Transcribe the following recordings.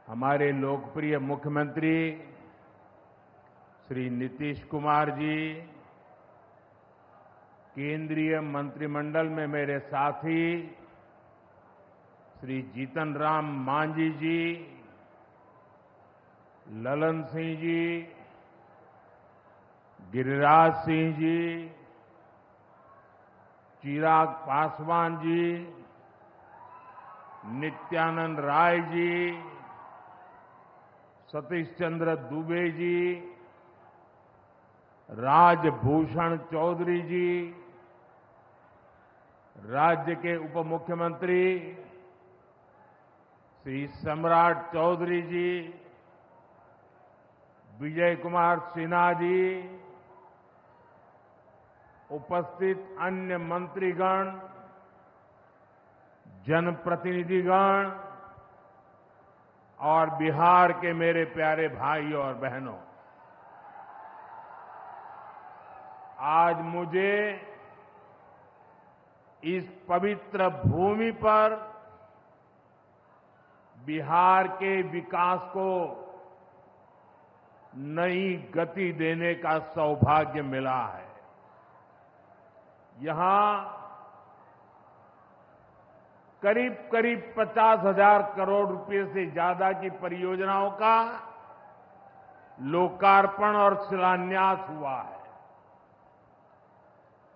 हमारे लोकप्रिय मुख्यमंत्री श्री नीतीश कुमार जी, केंद्रीय मंत्रिमंडल में मेरे साथी श्री जीतन राम मांझी जी, ललन सिंह जी, गिरिराज सिंह जी, चिराग पासवान जी, नित्यानंद राय जी, सतीश चंद्र दुबे जी, राजभूषण चौधरी जी, राज्य के उप मुख्यमंत्री श्री सम्राट चौधरी जी, विजय कुमार सिन्हा जी, उपस्थित अन्य मंत्रीगण, जनप्रतिनिधिगण और बिहार के मेरे प्यारे भाइयों और बहनों, आज मुझे इस पवित्र भूमि पर बिहार के विकास को नई गति देने का सौभाग्य मिला है। यहां करीब करीब 50,000 करोड़ रुपए से ज्यादा की परियोजनाओं का लोकार्पण और शिलान्यास हुआ है।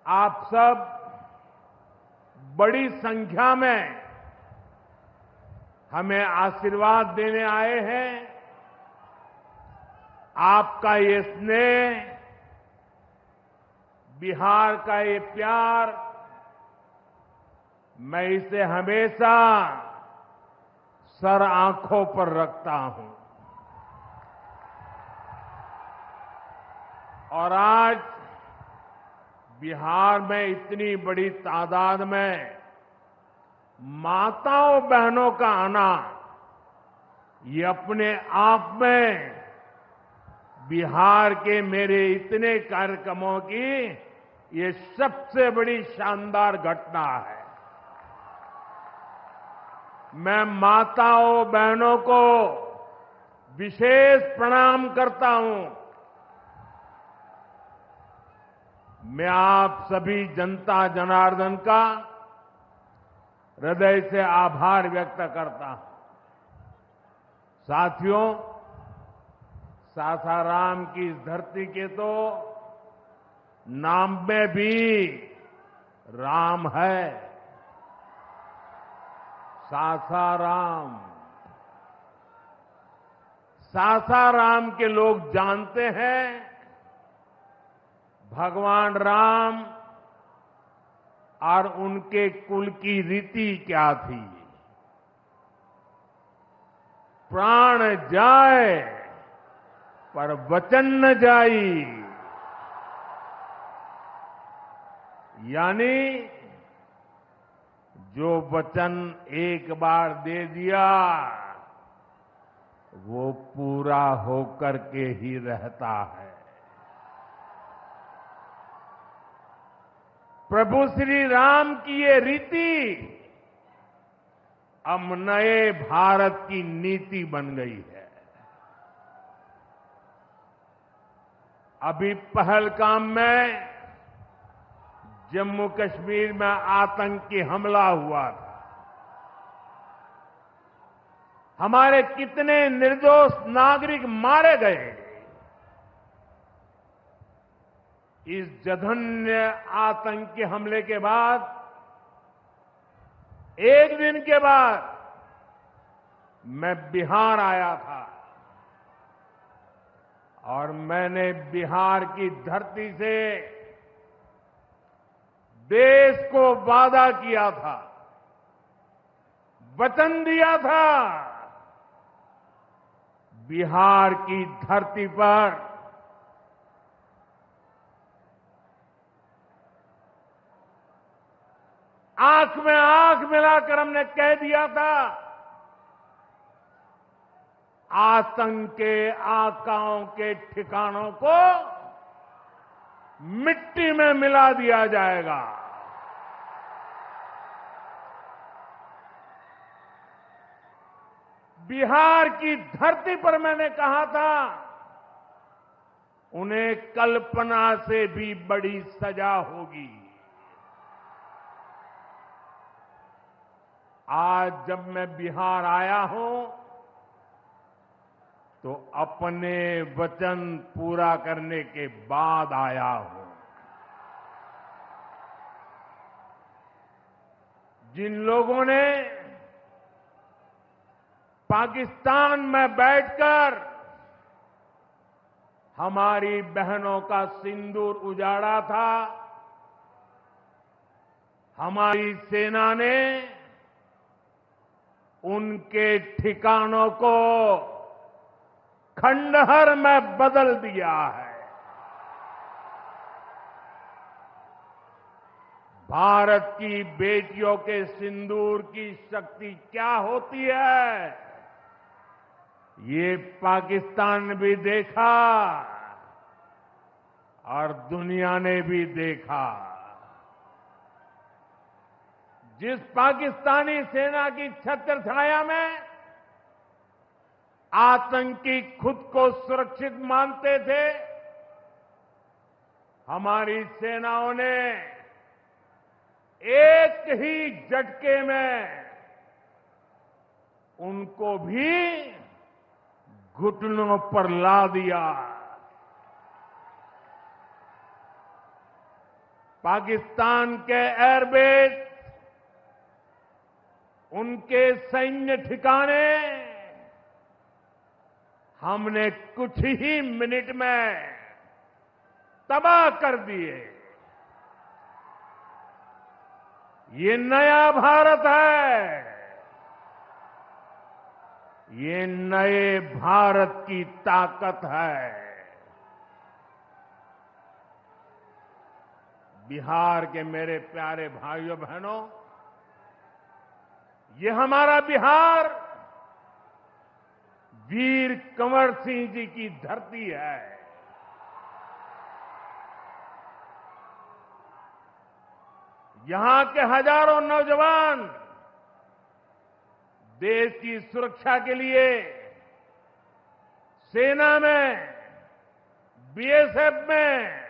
आप सब बड़ी संख्या में हमें आशीर्वाद देने आए हैं। आपका ये स्नेह, बिहार का ये प्यार, मैं इसे हमेशा सर आंखों पर रखता हूं। और आज बिहार में इतनी बड़ी तादाद में माताओं बहनों का आना, ये अपने आप में बिहार के मेरे इतने कार्यक्रमों की ये सबसे बड़ी शानदार घटना है। मैं माताओं बहनों को विशेष प्रणाम करता हूं। मैं आप सभी जनता जनार्दन का हृदय से आभार व्यक्त करता हूं। साथियों, सासाराम की इस धरती के तो नाम में भी राम है। सासाराम, सासाराम के लोग जानते हैं भगवान राम और उनके कुल की रीति क्या थी। प्राण जाए पर वचन न जाई, यानी जो वचन एक बार दे दिया वो पूरा होकर के ही रहता है। प्रभु श्री राम की ये रीति अब नए भारत की नीति बन गई है। अभी पहलगाम में जम्मू कश्मीर में आतंकी हमला हुआ था। हमारे कितने निर्दोष नागरिक मारे गए। इस जघन्य आतंकी हमले के बाद, एक दिन के बाद मैं बिहार आया था और मैंने बिहार की धरती से देश को वादा किया था, वचन दिया था, बिहार की धरती पर आंख में आंख मिलाकर हमने कह दिया था, आतंक के आकाओं के ठिकानों को मिट्टी में मिला दिया जाएगा। बिहार की धरती पर मैंने कहा था, उन्हें कल्पना से भी बड़ी सजा होगी। आज जब मैं बिहार आया हूं, तो अपने वचन पूरा करने के बाद आया हूं। जिन लोगों ने पाकिस्तान में बैठकर हमारी बहनों का सिंदूर उजाड़ा था, हमारी सेना ने उनके ठिकानों को खंडहर में बदल दिया है। भारत की बेटियों के सिंदूर की शक्ति क्या होती है, ये पाकिस्तान ने भी देखा और दुनिया ने भी देखा। जिस पाकिस्तानी सेना की छत्रछाया में आतंकी खुद को सुरक्षित मानते थे, हमारी सेनाओं ने एक ही झटके में उनको भी घुटनों पर ला दिया। पाकिस्तान के एयरबेस, उनके सैन्य ठिकाने हमने कुछ ही मिनट में तबाह कर दिए। ये नया भारत है, ये नए भारत की ताकत है। बिहार के मेरे प्यारे भाइयों बहनों, ये हमारा बिहार वीर कंवर सिंह जी की धरती है। यहां के हजारों नौजवान देश की सुरक्षा के लिए सेना में, बीएसएफ में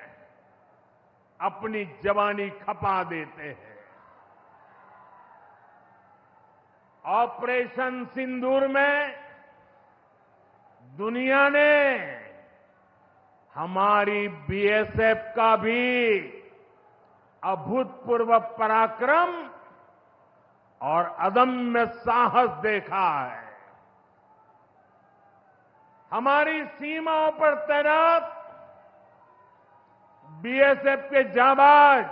अपनी जवानी खपा देते हैं। ऑपरेशन सिंदूर में दुनिया ने हमारी बीएसएफ का भी अभूतपूर्व पराक्रम और अदम्य साहस देखा है। हमारी सीमाओं पर तैनात बीएसएफ के जाबाज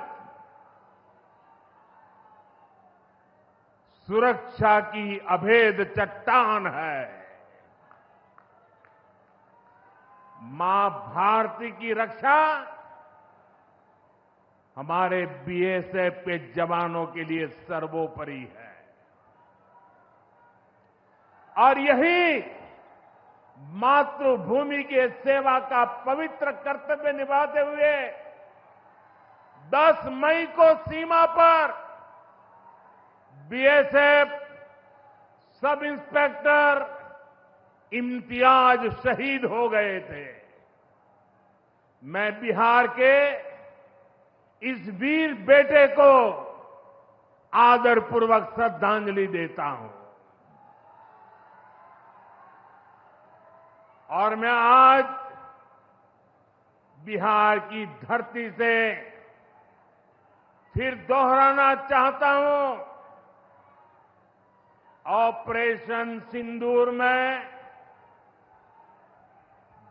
सुरक्षा की अभेद चट्टान है। मां भारती की रक्षा हमारे बीएसएफ के जवानों के लिए सर्वोपरि है। और यही मातृभूमि के सेवा का पवित्र कर्तव्य निभाते हुए 10 मई को सीमा पर बीएसएफ सब इंस्पेक्टर इम्तियाज शहीद हो गए थे। मैं बिहार के इस वीर बेटे को आदरपूर्वक श्रद्धांजलि देता हूं। और मैं आज बिहार की धरती से फिर दोहराना चाहता हूं, ऑपरेशन सिंदूर में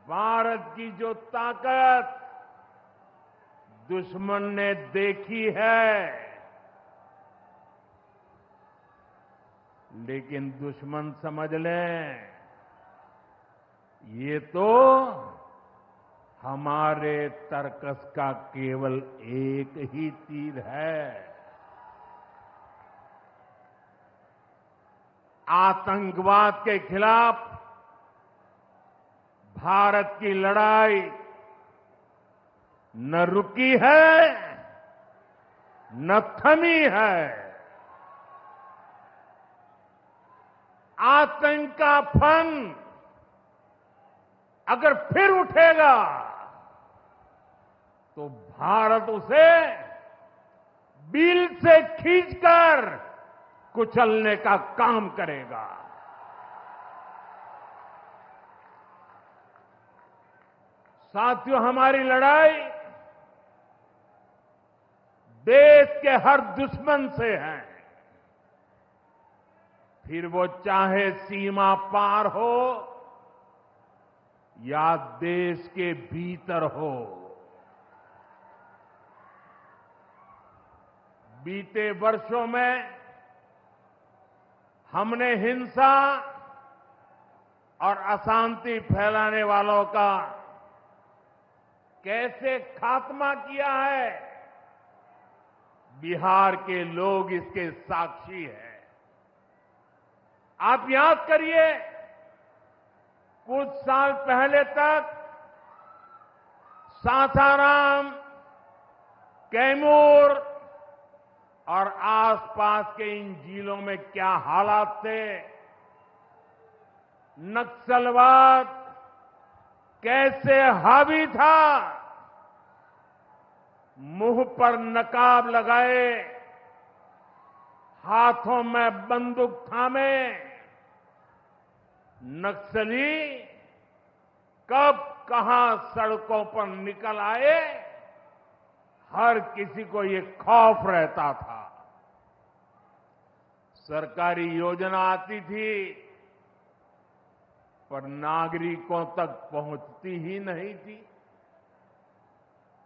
भारत की जो ताकत दुश्मन ने देखी है, लेकिन दुश्मन समझ लें, ये तो हमारे तर्कस का केवल एक ही तीर है। आतंकवाद के खिलाफ भारत की लड़ाई न रुकी है, न थमी है। आतंक का फन अगर फिर उठेगा तो भारत उसे बिल से खींचकर कुचलने का काम करेगा। साथियों, हमारी लड़ाई देश के हर दुश्मन से है, फिर वो चाहे सीमा पार हो या देश के भीतर हो। बीते वर्षों में हमने हिंसा और अशांति फैलाने वालों का कैसे खात्मा किया है, बिहार के लोग इसके साक्षी हैं। आप याद करिए, कुछ साल पहले तक सासाराम, कैमूर और आसपास के इन जिलों में क्या हालात थे, नक्सलवाद कैसे हावी था, मुंह पर नकाब लगाए, हाथों में बंदूक थामे नक्सली कब कहां सड़कों पर निकल आए, हर किसी को ये खौफ रहता था। सरकारी योजना आती थी पर नागरिकों तक पहुंचती ही नहीं थी।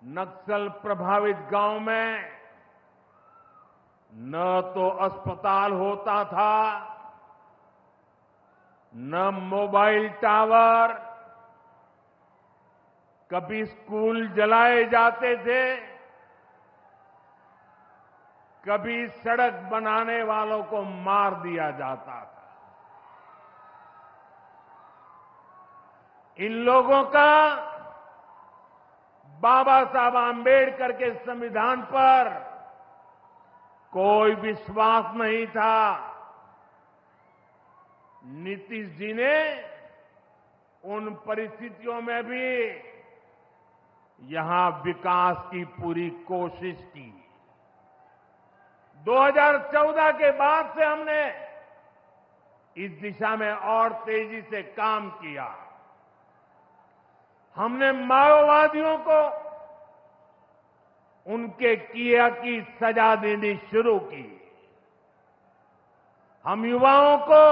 नक्सल प्रभावित गांव में न तो अस्पताल होता था, न मोबाइल टावर, कभी स्कूल जलाए जाते थे, कभी सड़क बनाने वालों को मार दिया जाता था। इन लोगों का बाबा साहब आंबेडकर के संविधान पर कोई विश्वास नहीं था। नीतीश जी ने उन परिस्थितियों में भी यहां विकास की पूरी कोशिश की। 2014 के बाद से हमने इस दिशा में और तेजी से काम किया। हमने माओवादियों को उनके किया की सजा देनी शुरू की। हम युवाओं को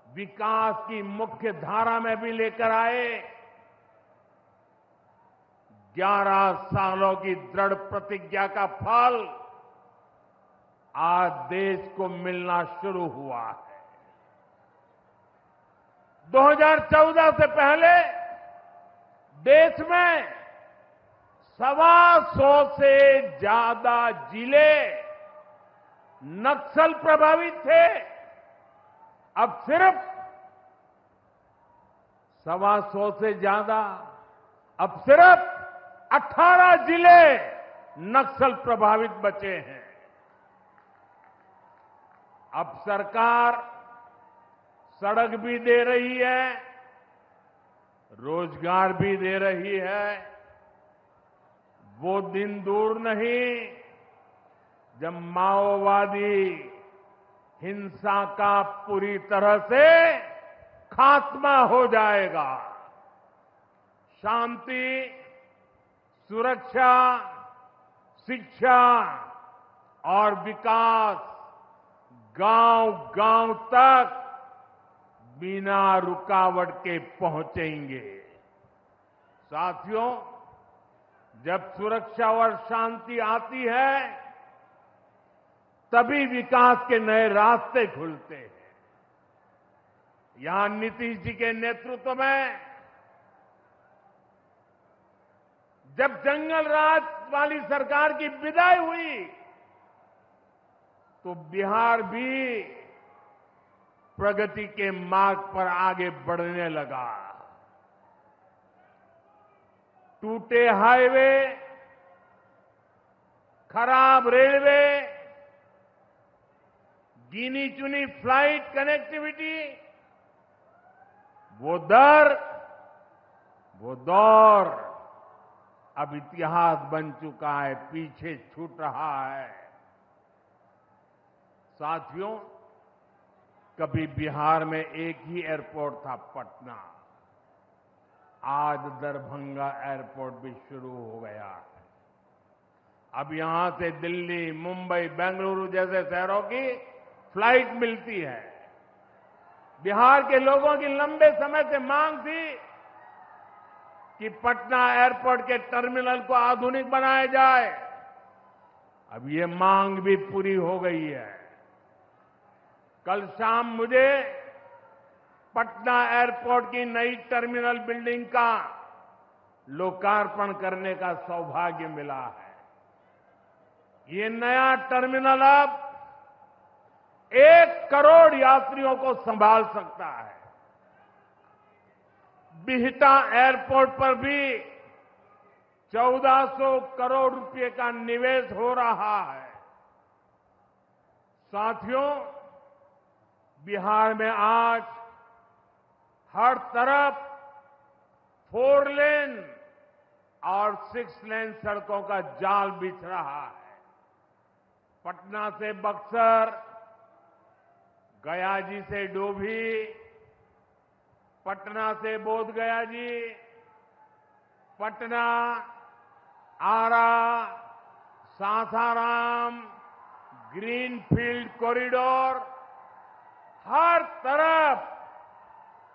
विकास की मुख्य धारा में भी लेकर आए। 11 सालों की दृढ़ प्रतिज्ञा का फल आज देश को मिलना शुरू हुआ है। 2014 से पहले देश में 125 से ज्यादा जिले नक्सल प्रभावित थे। अब सिर्फ 125 से ज्यादा, अब सिर्फ 18 जिले नक्सल प्रभावित बचे हैं। अब सरकार सड़क भी दे रही है, रोजगार भी दे रही है। वो दिन दूर नहीं जब माओवादी हिंसा का पूरी तरह से खात्मा हो जाएगा। शांति, सुरक्षा, शिक्षा और विकास गांव-गांव तक बिना रुकावट के पहुंचेंगे। साथियों, जब सुरक्षा और शांति आती है तभी विकास के नए रास्ते खुलते हैं। यहां नीतीश जी के नेतृत्व में जब जंगल राज वाली सरकार की विदाई हुई तो बिहार भी प्रगति के मार्ग पर आगे बढ़ने लगा। टूटे हाईवे, खराब रेलवे, गिनी चुनी फ्लाइट कनेक्टिविटी, वो दौर अब इतिहास बन चुका है, पीछे छूट रहा है। साथियों, कभी बिहार में एक ही एयरपोर्ट था, पटना। आज दरभंगा एयरपोर्ट भी शुरू हो गया है। अब यहां से दिल्ली, मुंबई, बेंगलुरु जैसे शहरों की फ्लाइट मिलती है। बिहार के लोगों की लंबे समय से मांग थी कि पटना एयरपोर्ट के टर्मिनल को आधुनिक बनाया जाए। अब ये मांग भी पूरी हो गई है। कल शाम मुझे पटना एयरपोर्ट की नई टर्मिनल बिल्डिंग का लोकार्पण करने का सौभाग्य मिला है। ये नया टर्मिनल अब 1 करोड़ यात्रियों को संभाल सकता है। बिहटा एयरपोर्ट पर भी 1400 करोड़ रुपए का निवेश हो रहा है। साथियों, बिहार में आज हर तरफ 4 लेन और 6 लेन सड़कों का जाल बिछ रहा है। पटना से बक्सर, गया जी से डोभी, पटना से बोध गया जी, पटना, आरा, सासाराम, ग्रीनफील्ड कॉरिडोर, हर तरफ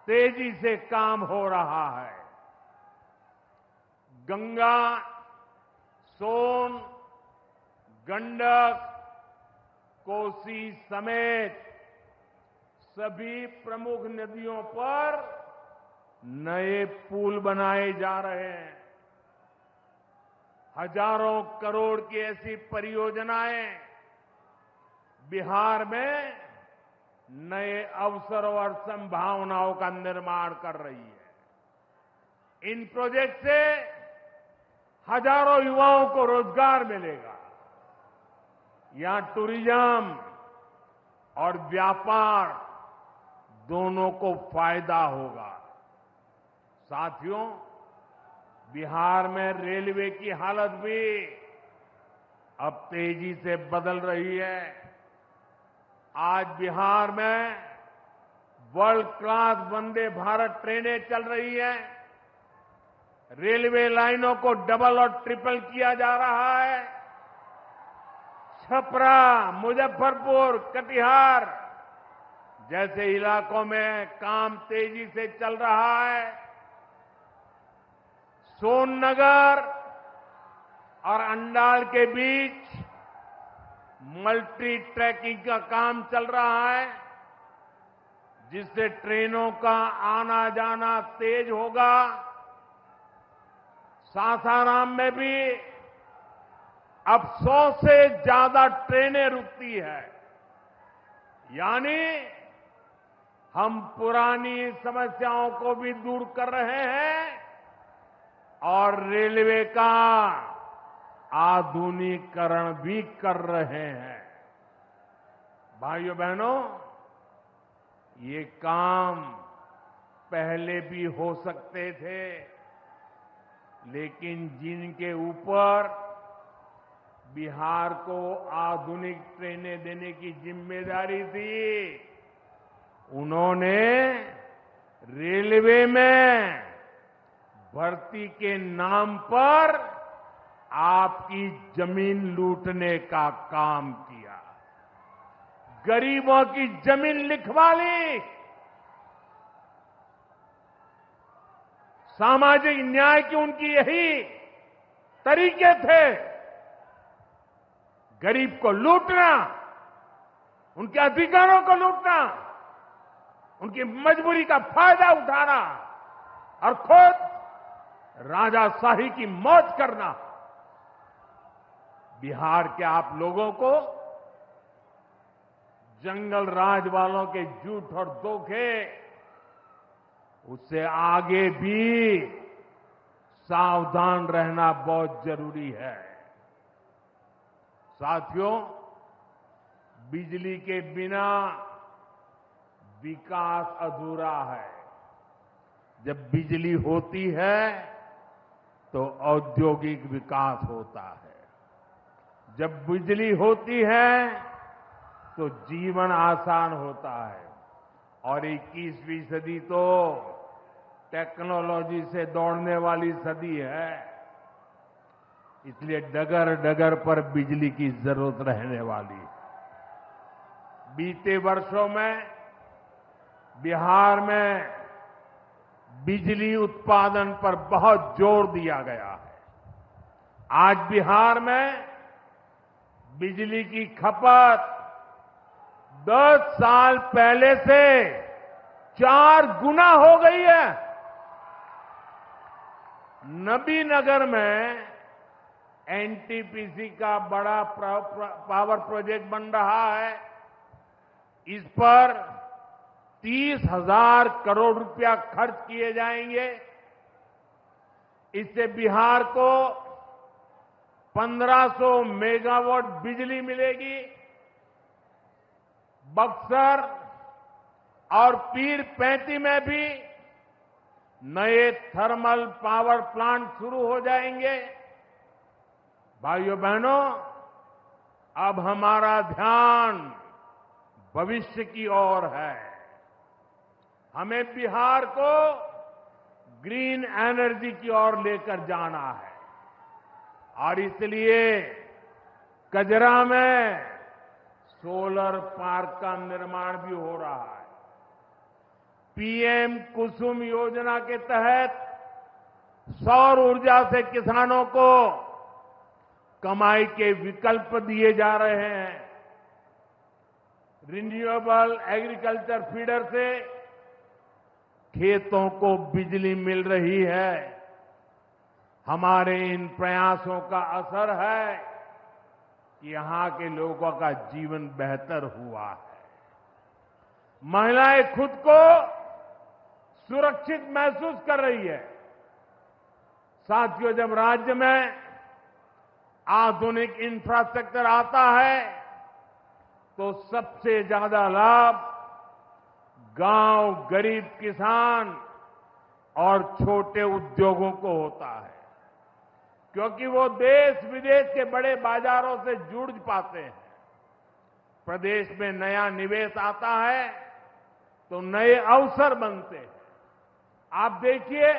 तेजी से काम हो रहा है। गंगा, सोन, गंडक, कोसी समेत सभी प्रमुख नदियों पर नए पुल बनाए जा रहे हैं। हजारों करोड़ की ऐसी परियोजनाएं बिहार में नए अवसरों और संभावनाओं का निर्माण कर रही है। इन प्रोजेक्ट से हजारों युवाओं को रोजगार मिलेगा। यहां टूरिज्म और व्यापार दोनों को फायदा होगा। साथियों, बिहार में रेलवे की हालत भी अब तेजी से बदल रही है। आज बिहार में वर्ल्ड क्लास वंदे भारत ट्रेनें चल रही हैं। रेलवे लाइनों को डबल और ट्रिपल किया जा रहा है। छपरा, मुजफ्फरपुर, कटिहार जैसे इलाकों में काम तेजी से चल रहा है। सोननगर और अंडाल के बीच मल्टी ट्रैकिंग का काम चल रहा है, जिससे ट्रेनों का आना जाना तेज होगा। सासाराम में भी अब 100 से ज्यादा ट्रेनें रुकती है। यानी हम पुरानी समस्याओं को भी दूर कर रहे हैं और रेलवे का आधुनिकीकरण भी कर रहे हैं। भाइयों बहनों, ये काम पहले भी हो सकते थे, लेकिन जिनके ऊपर बिहार को आधुनिक ट्रेनें देने की जिम्मेदारी थी, उन्होंने रेलवे में भर्ती के नाम पर आपकी जमीन लूटने का काम किया। गरीबों की जमीन लिखवा ली। सामाजिक न्याय की उनकी यही तरीके थे। गरीब को लूटना, उनके अधिकारों को लूटना, उनकी मजबूरी का फायदा उठाना और खुद राजाशाही की मौज करना। बिहार के आप लोगों को जंगल राज वालों के झूठ और धोखे, उससे आगे भी सावधान रहना बहुत जरूरी है। साथियों, बिजली के बिना विकास अधूरा है। जब बिजली होती है तो औद्योगिक विकास होता है। जब बिजली होती है तो जीवन आसान होता है। और 21वीं सदी तो टेक्नोलॉजी से दौड़ने वाली सदी है। इसलिए डगर डगर पर बिजली की जरूरत रहने वाली है। बीते वर्षों में बिहार में बिजली उत्पादन पर बहुत जोर दिया गया है। आज बिहार में बिजली की खपत 10 साल पहले से 4 गुना हो गई है। नबीनगर में एनटीपीसी का बड़ा पावर प्रोजेक्ट बन रहा है। इस पर 30,000 करोड़ रुपया खर्च किए जाएंगे। इससे बिहार को 1500 मेगावाट बिजली मिलेगी। बक्सर और पीर पैंती में भी नए थर्मल पावर प्लांट शुरू हो जाएंगे। भाइयों बहनों, अब हमारा ध्यान भविष्य की ओर है। हमें बिहार को ग्रीन एनर्जी की ओर लेकर जाना है और इसलिए कजरा में सोलर पार्क का निर्माण भी हो रहा है। पीएम कुसुम योजना के तहत सौर ऊर्जा से किसानों को कमाई के विकल्प दिए जा रहे हैं। रिन्यूएबल एग्रीकल्चर फीडर से खेतों को बिजली मिल रही है। हमारे इन प्रयासों का असर है कि यहां के लोगों का जीवन बेहतर हुआ है। महिलाएं खुद को सुरक्षित महसूस कर रही है। साथियों, जब राज्य में आधुनिक इंफ्रास्ट्रक्चर आता है तो सबसे ज्यादा लाभ गांव, गरीब किसान और छोटे उद्योगों को होता है, क्योंकि वो देश विदेश के बड़े बाजारों से जुड़ पाते हैं। प्रदेश में नया निवेश आता है तो नए अवसर बनते हैं। आप देखिए,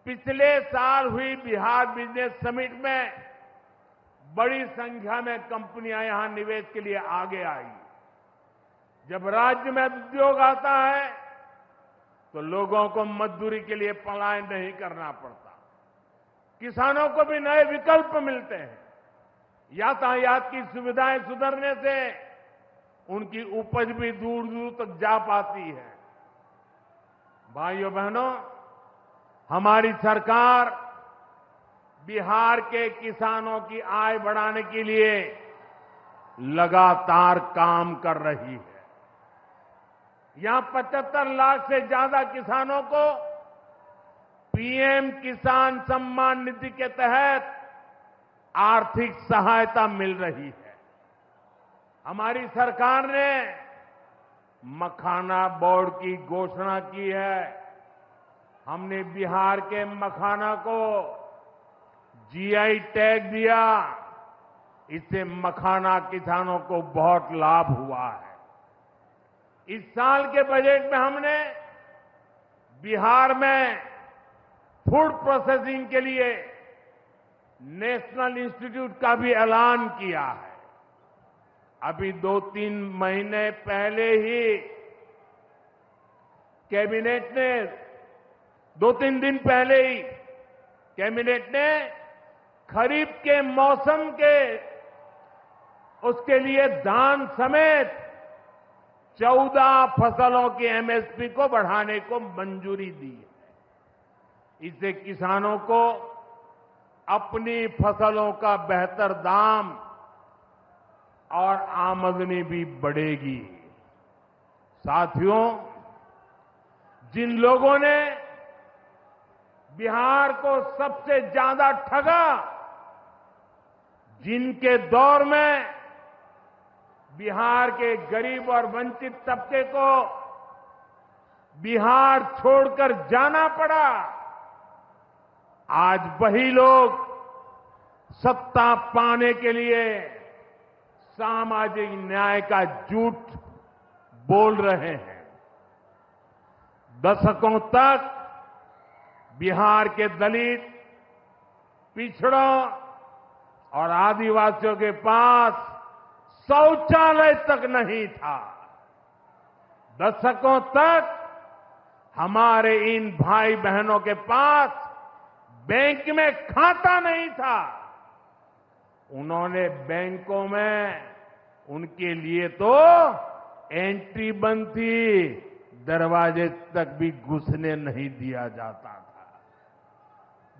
पिछले साल हुई बिहार बिजनेस समिट में बड़ी संख्या में कंपनियां यहां निवेश के लिए आगे आई। जब राज्य में उद्योग आता है तो लोगों को मजदूरी के लिए पलायन नहीं करना पड़ता। किसानों को भी नए विकल्प मिलते हैं। यातायात की सुविधाएं सुधरने से उनकी उपज भी दूर दूर तक जा पाती है। भाइयों बहनों, हमारी सरकार बिहार के किसानों की आय बढ़ाने के लिए लगातार काम कर रही है। यहां 75 लाख से ज्यादा किसानों को पीएम किसान सम्मान निधि के तहत आर्थिक सहायता मिल रही है। हमारी सरकार ने मखाना बोर्ड की घोषणा की है। हमने बिहार के मखाना को जीआई टैग दिया। इससे मखाना किसानों को बहुत लाभ हुआ है। इस साल के बजट में हमने बिहार में फूड प्रोसेसिंग के लिए नेशनल इंस्टीट्यूट का भी ऐलान किया है। अभी 2-3 महीने पहले ही कैबिनेट ने 2-3 दिन पहले ही कैबिनेट ने खरीफ के मौसम के उसके लिए धान समेत 14 फसलों की एमएसपी को बढ़ाने को मंजूरी दी है। इससे किसानों को अपनी फसलों का बेहतर दाम और आमदनी भी बढ़ेगी। साथियों, जिन लोगों ने बिहार को सबसे ज्यादा ठगा, जिनके दौर में बिहार के गरीब और वंचित तबके को बिहार छोड़कर जाना पड़ा। आज वही लोग सत्ता पाने के लिए सामाजिक न्याय का झूठ बोल रहे हैं। दशकों तक बिहार के दलित, पिछड़ों और आदिवासियों के पास शौचालय तक नहीं था। दशकों तक हमारे इन भाई बहनों के पास बैंक में खाता नहीं था। उन्होंने बैंकों में उनके लिए तो एंट्री बंद थी, दरवाजे तक भी घुसने नहीं दिया जाता था।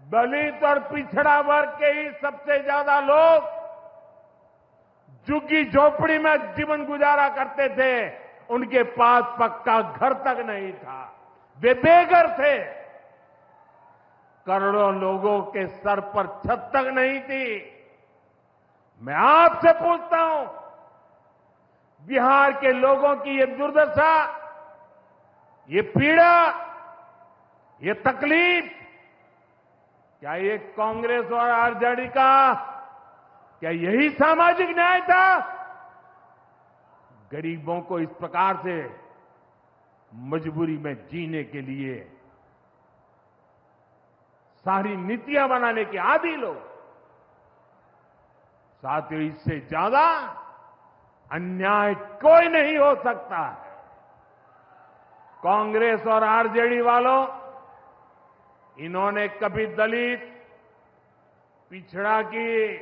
दलित और पिछड़ा वर्ग के ही सबसे ज्यादा लोग झुग्गी झोपड़ी में जीवन गुजारा करते थे। उनके पास पक्का घर तक नहीं था, वे बेघर थे। करोड़ों लोगों के सर पर छत तक नहीं थी। मैं आपसे पूछता हूं, बिहार के लोगों की ये दुर्दशा, ये पीड़ा, ये तकलीफ, क्या ये कांग्रेस और आरजेडी का, क्या यही सामाजिक न्याय था? गरीबों को इस प्रकार से मजबूरी में जीने के लिए सारी नीतियां बनाने के आदी लोग। साथियों, इससे ज्यादा अन्याय कोई नहीं हो सकता है। कांग्रेस और आरजेडी वालों, इन्होंने कभी दलित, पिछड़ा की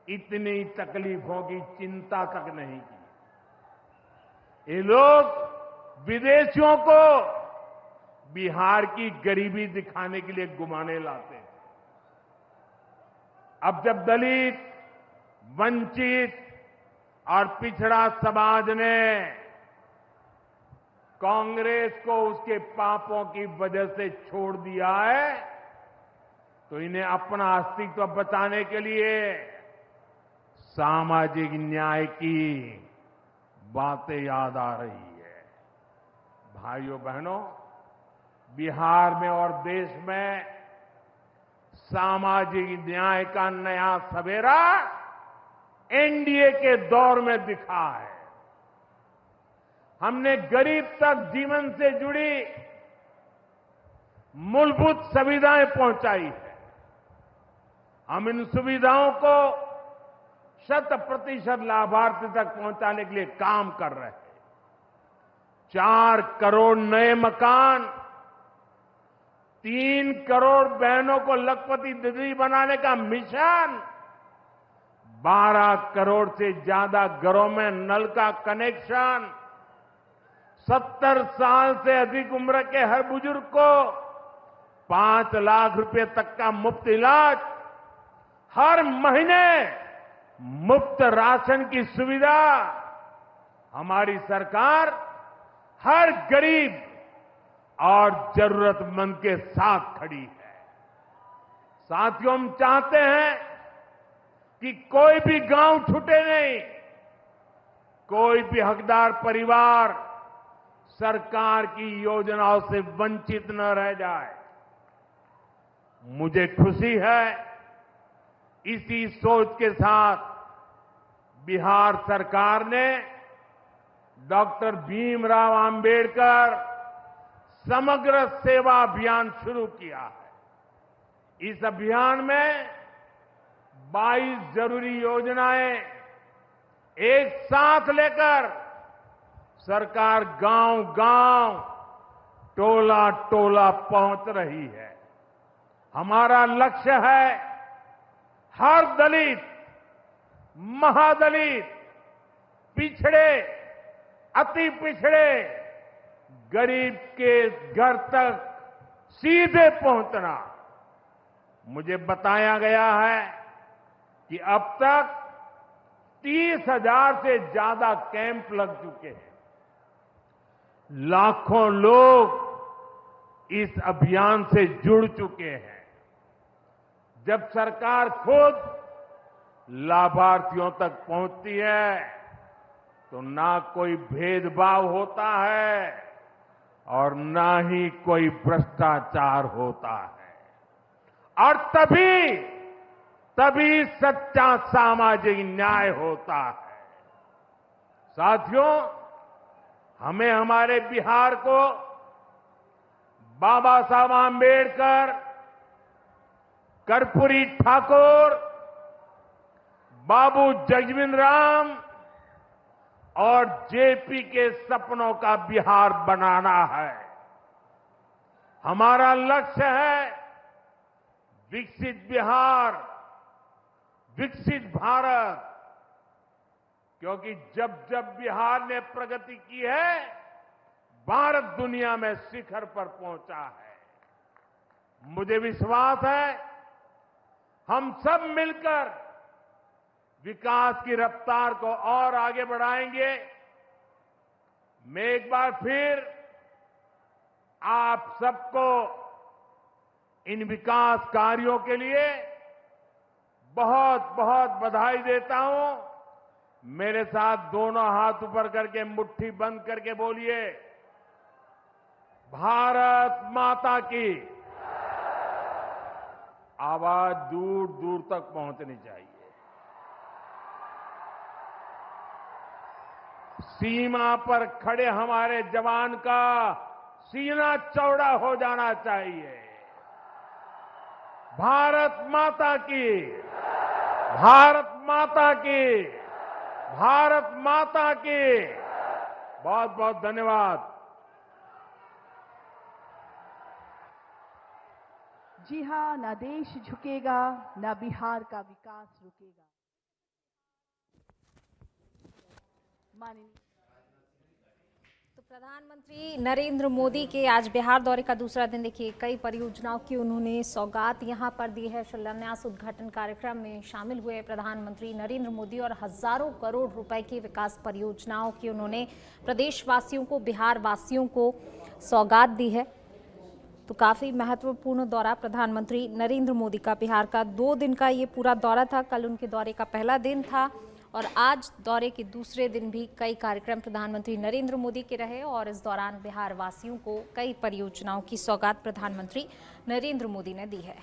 इतनी तकलीफों की चिंता तक नहीं की। ये लोग विदेशियों को बिहार की गरीबी दिखाने के लिए घुमाने लाते हैं। अब जब दलित, वंचित और पिछड़ा समाज ने कांग्रेस को उसके पापों की वजह से छोड़ दिया है, तो इन्हें अपना अस्तित्व बचाने के लिए सामाजिक न्याय की बातें याद आ रही है। भाइयों बहनों, बिहार में और देश में सामाजिक न्याय का नया सवेरा एनडीए के दौर में दिखा है। हमने गरीब तक जीवन से जुड़ी मूलभूत सुविधाएं पहुंचाई है। हम इन सुविधाओं को 100% लाभार्थी तक पहुंचाने के लिए काम कर रहे हैं। 4 करोड़ नए मकान, 3 करोड़ बहनों को लखपति दीदी बनाने का मिशन, 12 करोड़ से ज्यादा घरों में नल का कनेक्शन, 70 साल से अधिक उम्र के हर बुजुर्ग को 5 लाख रुपए तक का मुफ्त इलाज, हर महीने मुफ्त राशन की सुविधा। हमारी सरकार हर गरीब और जरूरतमंद के साथ खड़ी है। साथियों, हम चाहते हैं कि कोई भी गांव छूटे नहीं, कोई भी हकदार परिवार सरकार की योजनाओं से वंचित न रह जाए। मुझे खुशी है, इसी सोच के साथ बिहार सरकार ने डॉक्टर भीमराव अंबेडकर समग्र सेवा अभियान शुरू किया है। इस अभियान में 22 जरूरी योजनाएं एक साथ लेकर सरकार गांव-गांव, टोला-टोला पहुंच रही है। हमारा लक्ष्य है हर दलित, महादलित, पिछड़े, अति पिछड़े, गरीब के घर तक सीधे पहुंचना। मुझे बताया गया है कि अब तक 30,000 से ज्यादा कैंप लग चुके हैं। लाखों लोग इस अभियान से जुड़ चुके हैं। जब सरकार खुद लाभार्थियों तक पहुंचती है, तो ना कोई भेदभाव होता है और ना ही कोई भ्रष्टाचार होता है, और तभी सच्चा सामाजिक न्याय होता है। साथियों, हमें हमारे बिहार को बाबा साहब आंबेडकर, कर्पूरी ठाकुर, बाबू जगजीवन राम और जेपी के सपनों का बिहार बनाना है। हमारा लक्ष्य है विकसित बिहार, विकसित भारत, क्योंकि जब जब बिहार ने प्रगति की है, भारत दुनिया में शिखर पर पहुंचा है। मुझे विश्वास है हम सब मिलकर विकास की रफ्तार को और आगे बढ़ाएंगे। मैं एक बार फिर आप सबको इन विकास कार्यों के लिए बहुत बहुत बधाई देता हूं। मेरे साथ दोनों हाथ ऊपर करके मुट्ठी बंद करके बोलिए, भारत माता की। आवाज दूर दूर तक पहुंचनी चाहिए। सीमा पर खड़े हमारे जवान का सीना चौड़ा हो जाना चाहिए। भारत माता की, भारत माता की, भारत माता की। बहुत बहुत धन्यवाद। जी हाँ, ना देश झुकेगा, ना बिहार का विकास रुकेगा। माननीय तो प्रधानमंत्री नरेंद्र मोदी के आज बिहार दौरे का दूसरा दिन, देखिए कई परियोजनाओं की उन्होंने सौगात यहां पर दी है। शिलान्यास उद्घाटन कार्यक्रम में शामिल हुए प्रधानमंत्री नरेंद्र मोदी और हजारों करोड़ रुपए की विकास परियोजनाओं की उन्होंने प्रदेशवासियों को, बिहार वासियों को सौगात दी है। तो काफ़ी महत्वपूर्ण दौरा प्रधानमंत्री नरेंद्र मोदी का बिहार का 2 दिन का ये पूरा दौरा था। कल उनके दौरे का पहला दिन था और आज दौरे के दूसरे दिन भी कई कार्यक्रम प्रधानमंत्री नरेंद्र मोदी के रहे और इस दौरान बिहार वासियों को कई परियोजनाओं की सौगात प्रधानमंत्री नरेंद्र मोदी ने दी है।